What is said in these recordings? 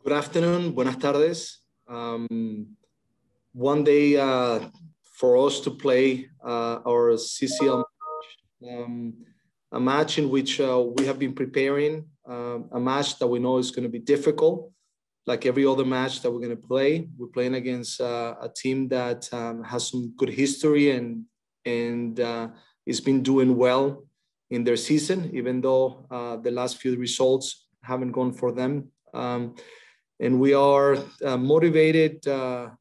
Good afternoon, buenas tardes. One day for us to play our CCL match, a match in which we have been preparing, a match that we know is going to be difficult, like every other match that we're going to play. We're playing against a team that has some good history and it's been doing well in their season, even though the last few results haven't gone for them. And we are motivated,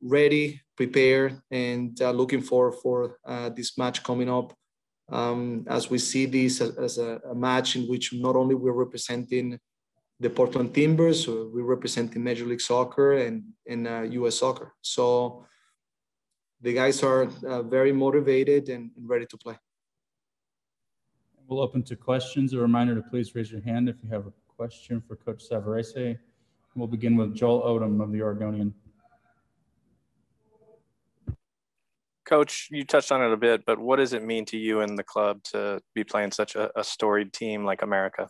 ready, prepared, and looking for this match coming up. As we see this as a match in which not only we're representing the Portland Timbers, we're representing Major League Soccer and U.S. Soccer. So the guys are very motivated and ready to play. We'll open to questions. A reminder to please raise your hand if you have a question for Coach Savarese. We'll begin with Joel Odom of the Oregonian. Coach, you touched on it a bit, but what does it mean to you and the club to be playing such a storied team like América?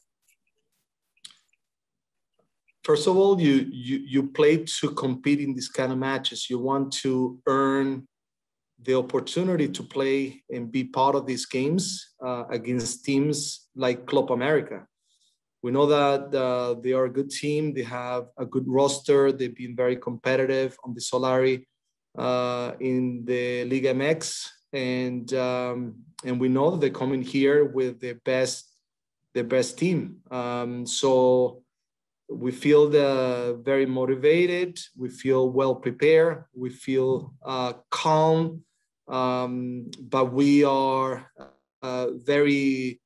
First of all, you play to compete in these kind of matches. You want to earn the opportunity to play and be part of these games against teams like Club América. We know that they are a good team. They have a good roster. They've been very competitive on the Solari in the Liga MX, and we know that they're coming here with the best team. So we feel very motivated. We feel well prepared. We feel calm, but we are very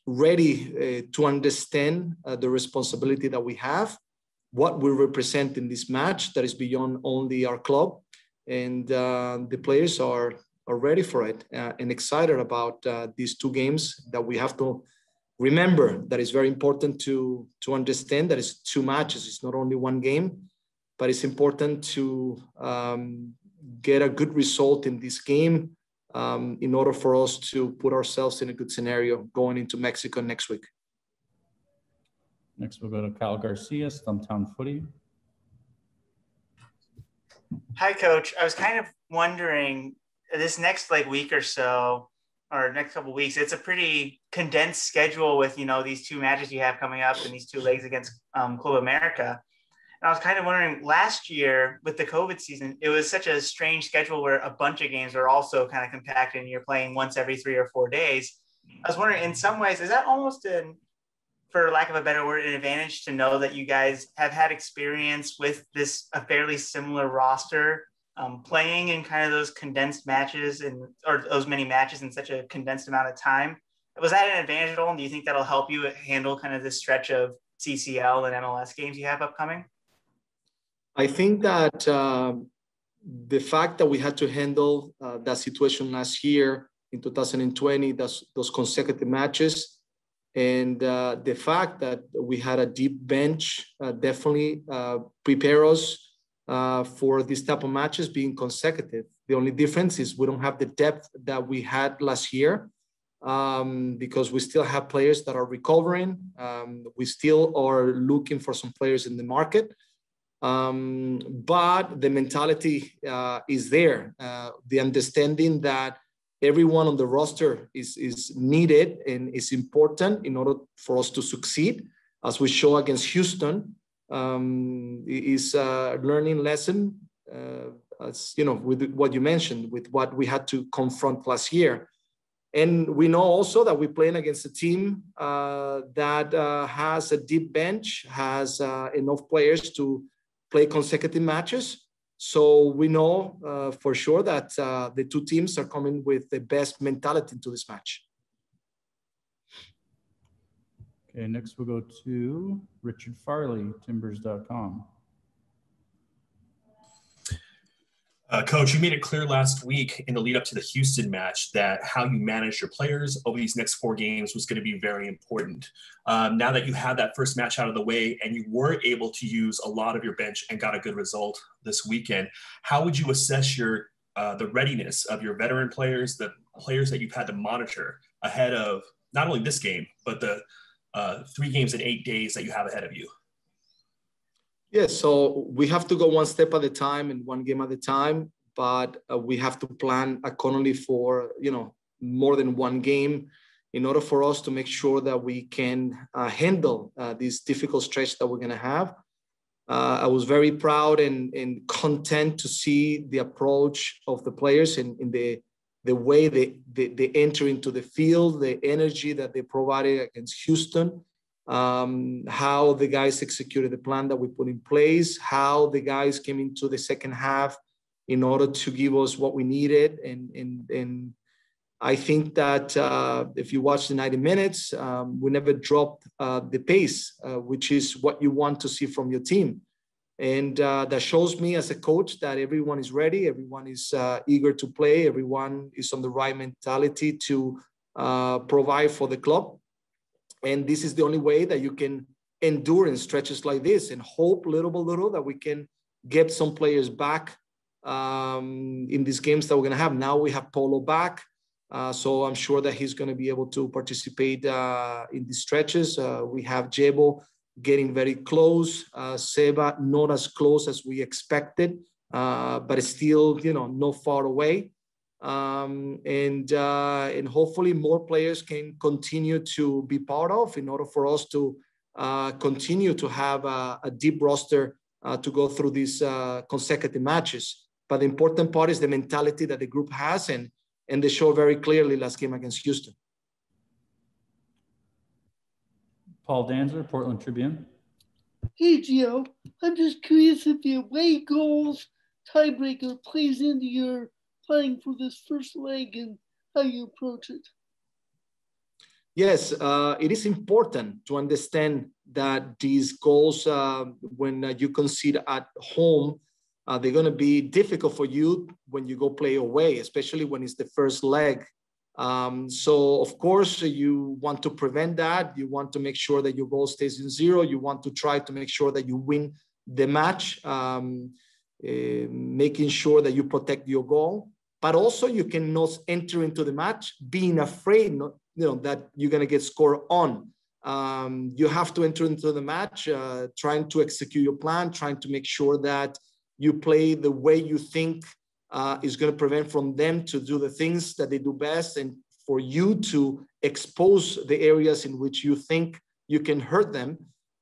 ready to understand the responsibility that we have, what we represent in this match that is beyond only our club. And the players are ready for it and excited about these two games that we have to remember. That is very important to understand that it's two matches. It's not only one game, but it's important to get a good result in this game in order for us to put ourselves in a good scenario going into Mexico next week. Next, we'll go to Kyle Garcia, Stumptown Footy. Hi, Coach. I was kind of wondering, this next week or so, or next couple of weeks, it's a pretty condensed schedule with, these two matches you have coming up and these two legs against Club América. And I was kind of wondering, last year with the COVID season, it was such a strange schedule where a bunch of games are also kind of compacted and you're playing once every 3 or 4 days. I was wondering, in some ways, is that almost for lack of a better word, an advantage to know that you guys have had experience with a fairly similar roster, playing in kind of those condensed matches or those many matches in such a condensed amount of time? Was that an advantage at all? And do you think that'll help you handle kind of this stretch of CCL and MLS games you have upcoming? I think that the fact that we had to handle that situation last year in 2020, those consecutive matches, and the fact that we had a deep bench definitely prepare us for this type of matches being consecutive. The only difference is we don't have the depth that we had last year because we still have players that are recovering. We still are looking for some players in the market. But the mentality is there. The understanding that everyone on the roster is needed and is important in order for us to succeed, as we show against Houston, is a learning lesson, as with what you mentioned, with what we had to confront last year. And we know also that we're playing against a team that has a deep bench, has enough players to play consecutive matches. So we know for sure that the two teams are coming with the best mentality into this match. Okay, next we'll go to Richard Farley, Timbers.com. Coach, you made it clear last week in the lead up to the Houston match that how you manage your players over these next 4 games was going to be very important. Now that you had that first match out of the way and you were able to use a lot of your bench and got a good result this weekend, how would you assess the readiness of your veteran players, the players that you've had to monitor ahead of not only this game, but the 3 games in 8 days that you have ahead of you? Yes, so we have to go one step at a time and one game at a time, but we have to plan accordingly for, more than one game in order for us to make sure that we can handle this difficult stretch that we're going to have. I was very proud and content to see the approach of the players in the way they enter into the field, the energy that they provided against Houston. How the guys executed the plan that we put in place, how the guys came into the second half in order to give us what we needed. And I think that if you watch the 90 minutes, we never dropped the pace, which is what you want to see from your team. And that shows me as a coach that everyone is ready, everyone is eager to play, everyone is on the right mentality to provide for the club. And this is the only way that you can endure in stretches like this and hope little by little that we can get some players back in these games that we're going to have. Now we have Polo back. So I'm sure that he's going to be able to participate in these stretches. We have Jebo getting very close. Seba, not as close as we expected, but still, not far away. And hopefully more players can continue to be part of in order for us to continue to have a deep roster to go through these consecutive matches. But the important part is the mentality that the group has, and they show very clearly last game against Houston. Paul Danzer, Portland Tribune. Hey, Gio, I'm just curious if the away goals tiebreaker plays into your playing for this first leg and how you approach it. Yes, it is important to understand that these goals, when you concede at home, they're going to be difficult for you when you go play away, especially when it's the first leg. So, of course, you want to prevent that. You want to make sure that your goal stays in zero. You want to try to make sure that you win the match, making sure that you protect your goal. But also you cannot enter into the match being afraid, that you're going to get scored on. You have to enter into the match trying to execute your plan, trying to make sure that you play the way you think is going to prevent from them to do the things that they do best, and for you to expose the areas in which you think you can hurt them,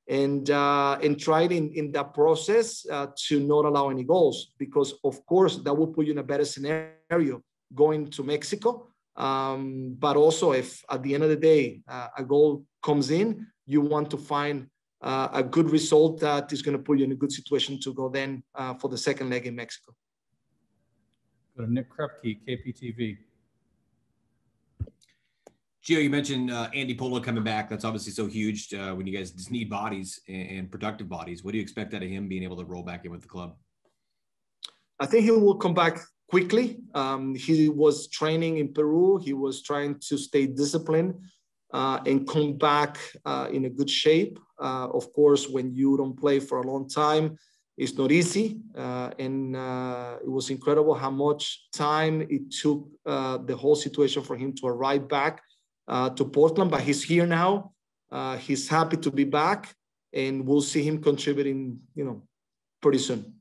and try in that process to not allow any goals, because of course that will put you in a better scenario going to Mexico. But also if at the end of the day a goal comes in, you want to find a good result that is going to put you in a good situation to go then for the second leg in Mexico. Go to Nick Krupke, KPTV. Gio, you mentioned Andy Polo coming back. That's obviously so huge when you guys just need bodies and productive bodies. What do you expect out of him being able to roll back in with the club? I think he will come back quickly. He was training in Peru. He was trying to stay disciplined and come back in a good shape. Of course, when you don't play for a long time, it's not easy. And it was incredible how much time it took the whole situation for him to arrive back to Portland, but he's here now. He's happy to be back, and we'll see him contributing, pretty soon.